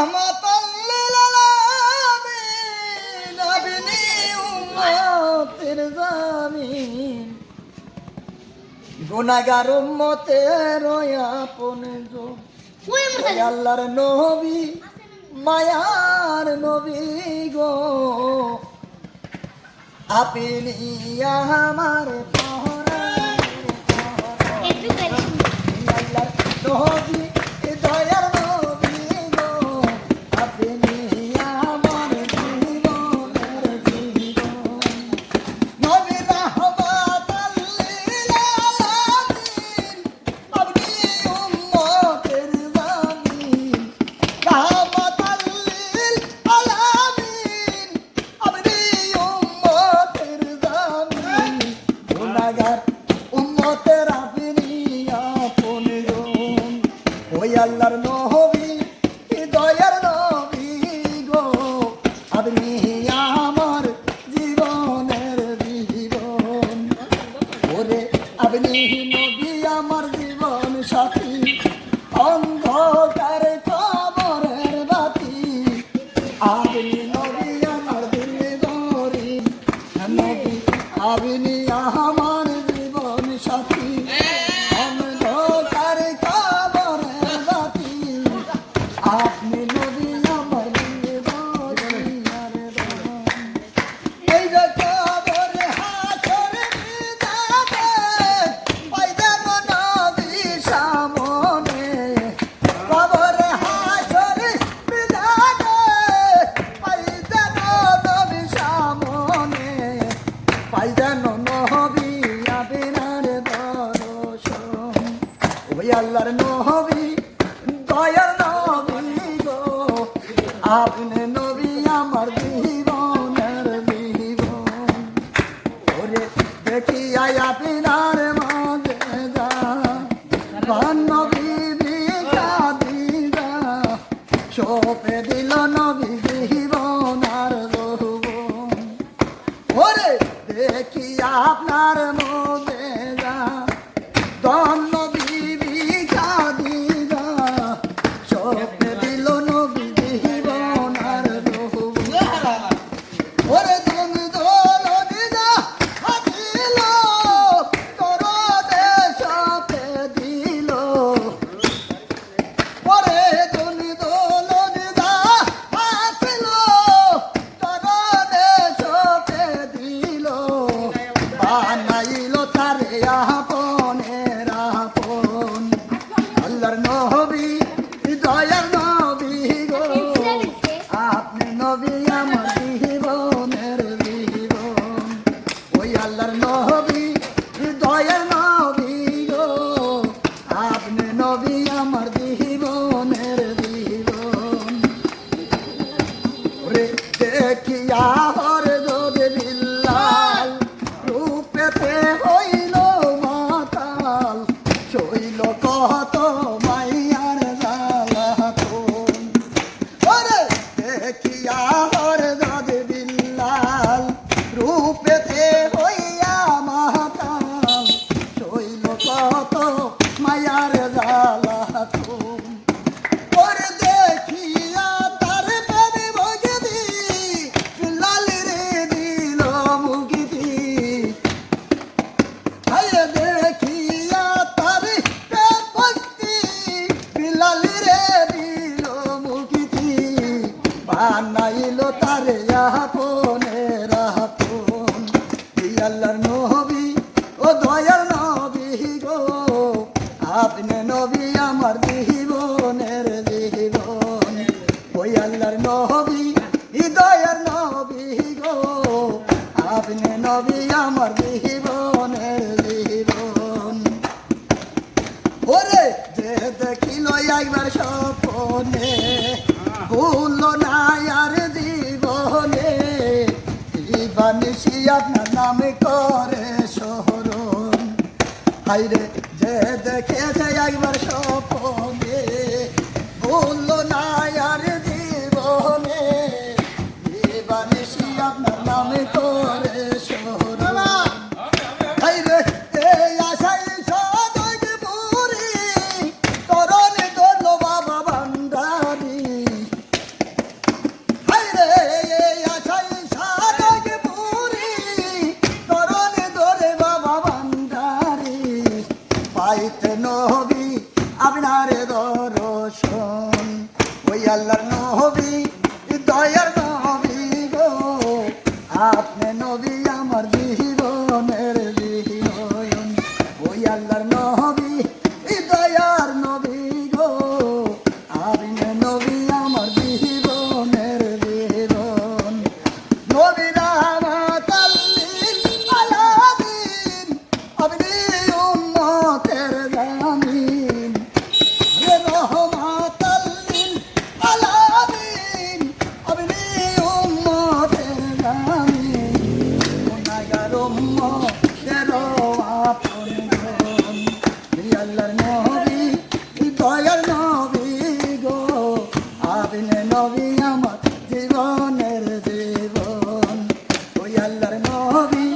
রাহমাতাল লিল আলামিন আপনি উম্মতের জামিন গুনাহগার উম্মতের আপনজন আল্লাহর নবী মায়ার নবী গো আপনি আমার নবী দয়ার নবী গো আপনি আমার জীবনের জীবন নবী রাহমাতাল লিল আলামিন আপনি উম্মতের জামিন রাহমাতাল লিল আলামিন আপনি উম্মতের জামিন গুনাহগার উম্মতের আপনি আপনজন ওই আল্লাহর নবী দয়ার নবী গো আপনি আমার জীবনের জীবন ওরে আপনি নবী আমার জীবন সাথী অন্ধকার কবরের বাতি আপনি নবী আমার দিল গরিব নবী আপনি আমার জীবন সাথী অন্ধকার কবরের বাতি আপনি নবী আমার দিল গরিব এই যে কবরে হাসরে মিজানে পাইবেন নবী সামনে কবরে হাসরে মিজানে পাইবেন নবী সামনে পাইবেন নবী আপনার দর্শন ওই আল্লাহর নবী দয়ার নবী গো আপনি নবী আমার জীবনের জীবন ওরে দেখি আয় আপনার মাঝে যা নবী বিকা সোপে দিল নবী জীবন আর যৌবন ওরে দেখি আপনার মধ্যে যা ধন্য বিবিকা দিদা সোপে দিল নবী জীবন আর যৌবন ওরে তুমি দোল দিদা হাতিল তোর দেশে দিল ওরে তুমি দোল দিদা হাতিল তোর দেশে দিল বানাইল তারে আপনের আপন আল্লাহর নবী দয়ার নবী গো আপনি নবী আমার জীবনের জীবন ওই আল্লাহর নবী দয়ার নবী গো আপনি নবী আমার জীবনের জীবন ওরে দেখিয়া হরে যদি বিল্লাল রূপেতে হইল মাতাল শৈল কত মাইয়ার জ্বালাতন ওরে দেখিয়া হরে যদি বিল্লাল রূপেতে হইয়া মাতাল শৈল কত মায়ার জ্বালাতন ওরে দেখিয়া তার প্রেমে ভগতি বিল্লাল রে দিল মুগতি হায় দেখিয়া তার প্রেম ভক্তি বিল্লাল রে দিল মুগতি বানাইল তারে আপনের আপন এই আল্লাহর নবী ও দয়ার নবী গো আপনি নবী আমার জীবনের জীবন ওই আল্লাহর নবী দয়ার নবী গো আপনি নবী আমার জীবনের জীবন ওরে যে দেখিল একবার স্বপ্নে ভুল না আর জীবনে দিবানিশি আপনার নামে করে শহরণ হাইরে যে দেখেছে একবার স্বপ্নে ভুল না আর জীবনে দিবানিশি আপনার নামে করে শহরণ হাইরে এই আশাই সদয় পুরি তরণে তোর বাবা ভান্ডারি ওই আল্লাহর নবী দয়ার নবী গো আপনি নবী আমার জীবনের জীবন ওই আল্লাহর নবী দয়ার নবী গো আপনি নবী আমার জীবনের জীবন নবী রাহমাতাল্লিল আলামিন আপনি উম্মতের জামিন হে রহমাতাল্লিল আলামিন আপনি উম্মতের জামিন গুনাহগার উম্মতের আপনজন হে আল্লাহর নবী দয়ার নবী গো আপনি নবী আমার জীবনের জীবন ওই আল্লাহর নবী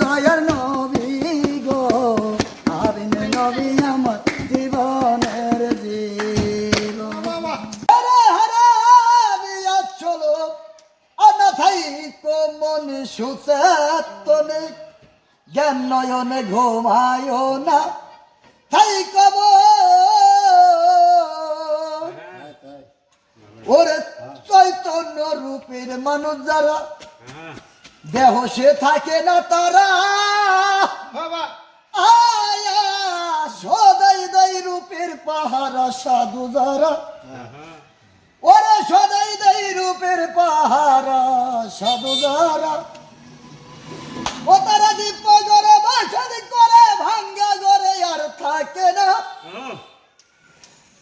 দয়ার নবী গো আপনি নবী আমার জীবনের জীবন হরে হরে বিয়া চলো অনাথাই মন সুচেতনে জ্ঞান নয়নে ঘুমায় না তাই কব ওরে চৈতন্য রূপের মানুষ যারা দেহ সে থাকে না তারা আয়া সদাই দাই রূপের পাহারা সাধু যারা ওরে সদাই দাই রূপের পাহারা সাধু যারা ও তারা দীপ করে বাসন করে ভাঙ্গা করে আর থাকে না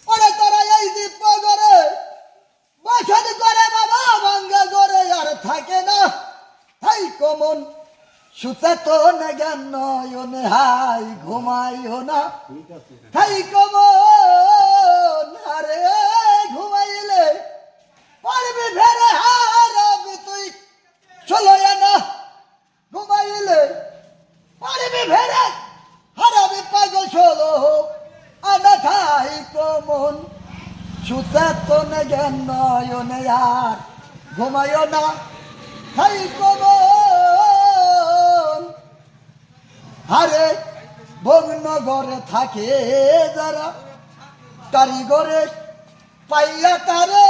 ওরে তারা এই দীপ করে বাসন করে বাবা ভাঙ্গা করে আর থাকে না তাই কমন সুচেতন জ্ঞান নয়নে হাই ঘুমাইও না তাই কমন আরে ঘুমাইলে পারবি ফেরে হারাবি তুই চলো না ঘুমাইলে পারবি ফেরে হারাবি পাগল চলো আনা ঠাই কমন সুচেতন জ্ঞান নয়নে আর ঘুমাইও না তাই কমন আরে ভগ্নগরে থাকে যারা কারিগরে পাইয়া তারে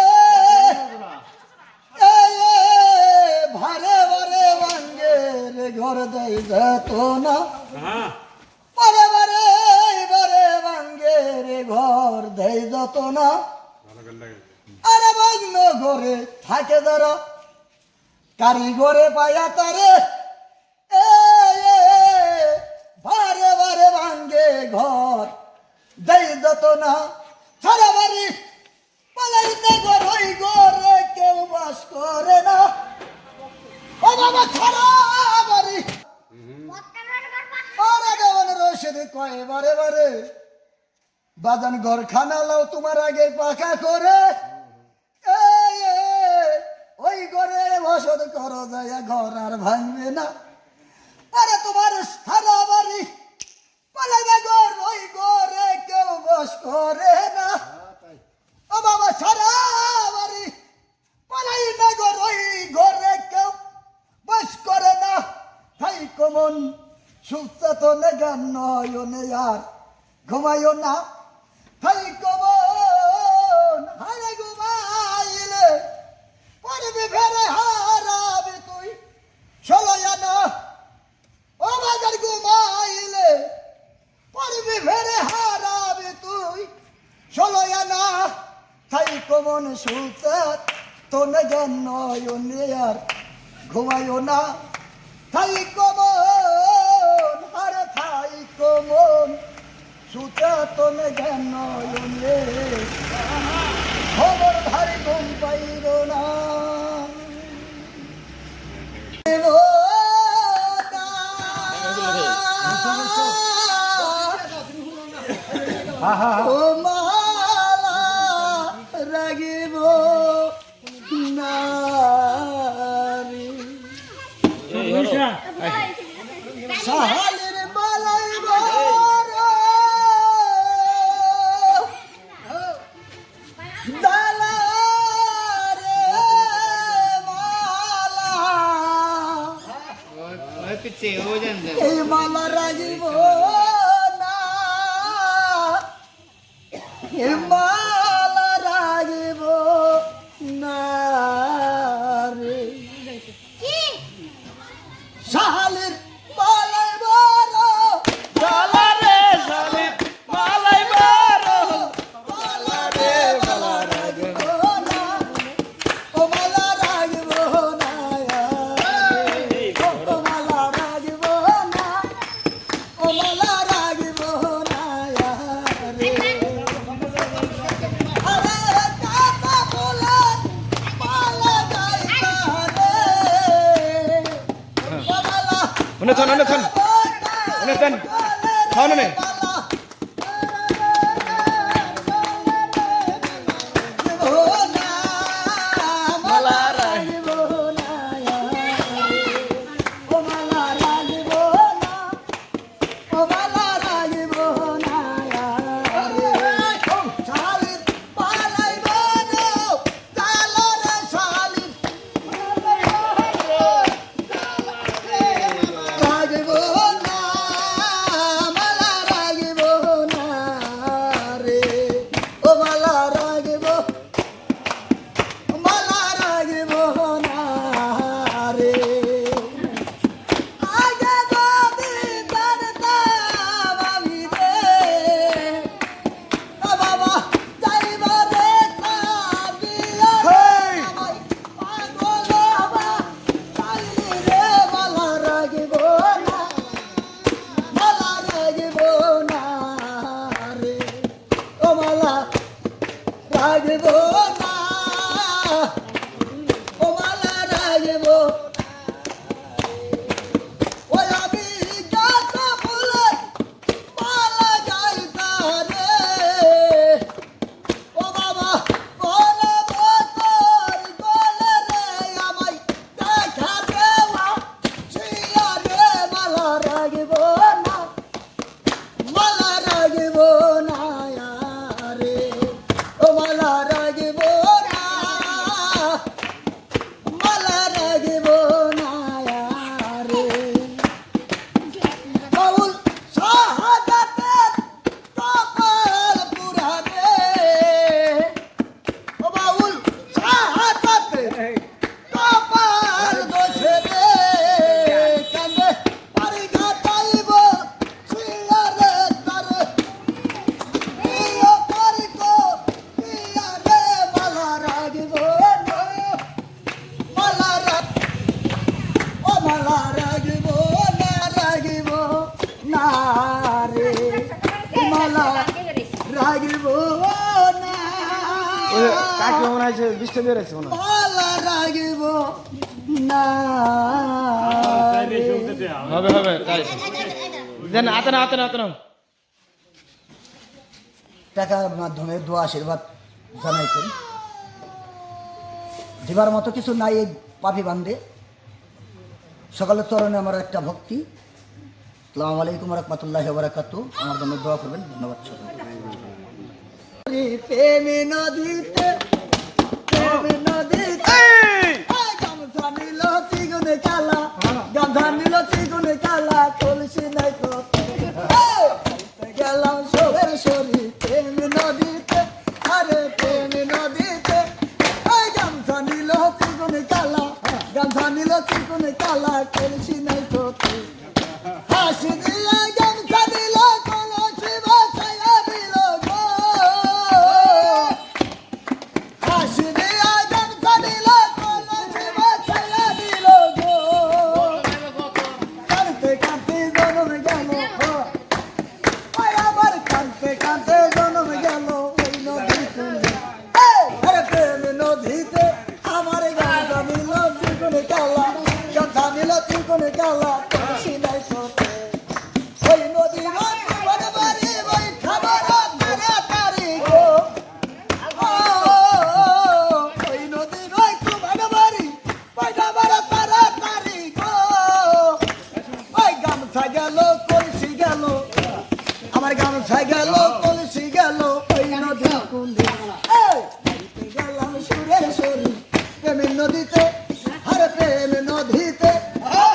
ভারে ভারে ভাঙ্গের ঘর দেয় যেত না বারে বারে বারে ভাঙ্গের ঘর দেয় যত না আরে ভগ্ন ঘরে থাকে যারা কারিগরে পাইয়া তারে বারে বারে ভাঙ্গে ঘর দেয় যত না সারা বাড়ি পালাইতে ঘর ওই ঘরে কেউ বাস করে না ও বাবা সারা বাড়ি আরে দেওয়ান রশিদ কয় বারে বারে বাজান ঘর খানা লাও তোমার আগে পাকা করে ওই ঘরে বসত করো যায় ঘর আর ভাঙবে না আরে তোমার সারা বাড়ি পালাইতে ঘর ওই ঘরে কেউ বাস করে না ও বাবা সারা বাড়ি পালাই না ঘর ওই ঘরে কেউ বাস করে না তাই কমন সুচেতন জ্ঞান নয়নে আর ঘুমাইও না তাই কমন হারে ঘুমাইলে পারবি ফেরে হারাবি তুই চলো না ও বাজার ঘুমাইলে পারবি ফেরে হারাবি তুই চলো না তাই কমন সুচেতন জ্ঞান নয়নে আর ঘুমাইও না তাই কমন আরে তাই কমন সুচেতন জ্ঞান নয়নে খবর ভারী ঘুম পাইল না ও মালা রাগিব নারী সাহালের বালাই দালারে মালা এই মালা রাগিব না মালা রাগিব কাকে মনে হয় বৃষ্টি বেড়েছে মনে হয় হবে হবে তাই দেন আতনা আতনা আতনা টাকার মাধ্যমে দোয়া আশীর্বাদ জানাইছেন দিবার মতো কিছু নাই এই পাপি বান্ধে সকালের চরণে আমার একটা ভক্তি আসসালামু আলাইকুম ওয়া রাহমাতুল্লাহি ওয়া বারাকাতুহু আমার জন্য দোয়া করবেন ধন্যবাদ প্রেমে নদীতে গামছা নিল চিগুনে কালা গামছা নিল চিগুনে কালা কলসি নাই গেলাম সবের শরী প্রেমে নদীতে আরে প্রেমে নদীতে গামছা নিল চিগুনে কালা গামছা নিল চিগুনে কালা কলসি নাই হাসি দিয়া গামছা নিল কলসি বাঁচাইয়া দিল গো হাসি দিয়া গামছা নিল কলসি বাঁচাইয়া দিল গো কাঁদতে কাঁদতে জনম গেল আমার কাঁদতে কাঁদতে জনম গেল ওই নদী আরে প্রেম নদীতে আমার গামছা নিল চিগুনে কালা গামছা নিল চিগুনে কালা কলসি নাই ওই নদী বাড়ি ওই খাবার তাড়াতাড়ি গো ওই নদী নয় তোমার বাড়ি ওই খাবার তাড়াতাড়ি গো ওই গামছা গেল কলসি গেল আমার গামছা গেল কলসি গেল ওই নদী কুন্দি গেলাম সুরের সরি প্রেমের নদীতে আরে প্রেম নদীতে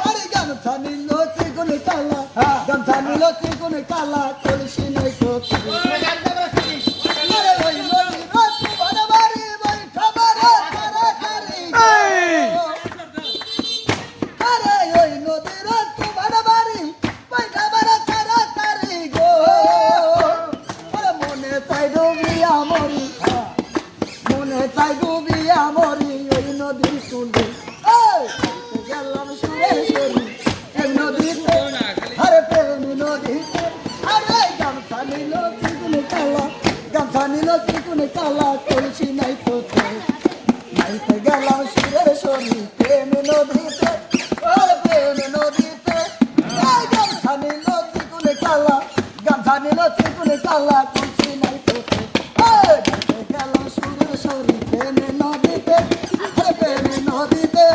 আরে গামছা নিল চিগুনে কালা গামছা নিল চিগুনে কালা কলসি নাই আরে ওই নদী তোমার বাড়ি ওই খাবার তাড়াতাড়ি আরে ওই নদীর তোমার বাড়ি ওই খাবার তাড়াতাড়ি গো আরে মনে চাই ডুবিয়া মরি মনে চাই ডুবিয়া মরি ওই নদী শুনবে গেলাম সুরে সরি এই নদীতে আরে প্রেম নদীতে আরে গামছা নিল চিগুনে কালা গামছা নিল চিগুনে কালা কলসি নাই নাইতে গেলাম সুরে সরি প্রেম নদীতে আরে প্রেম নদীতে নদী কোনে কালা কুচি নাই তোতে এই গেলাম সুরের সরি প্রেমে নদীতে আরে প্রেমে নদীতে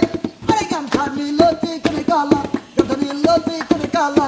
আরে গামছা নিল তুই কোনে কালা গামছা নিল তুই কোনে কালা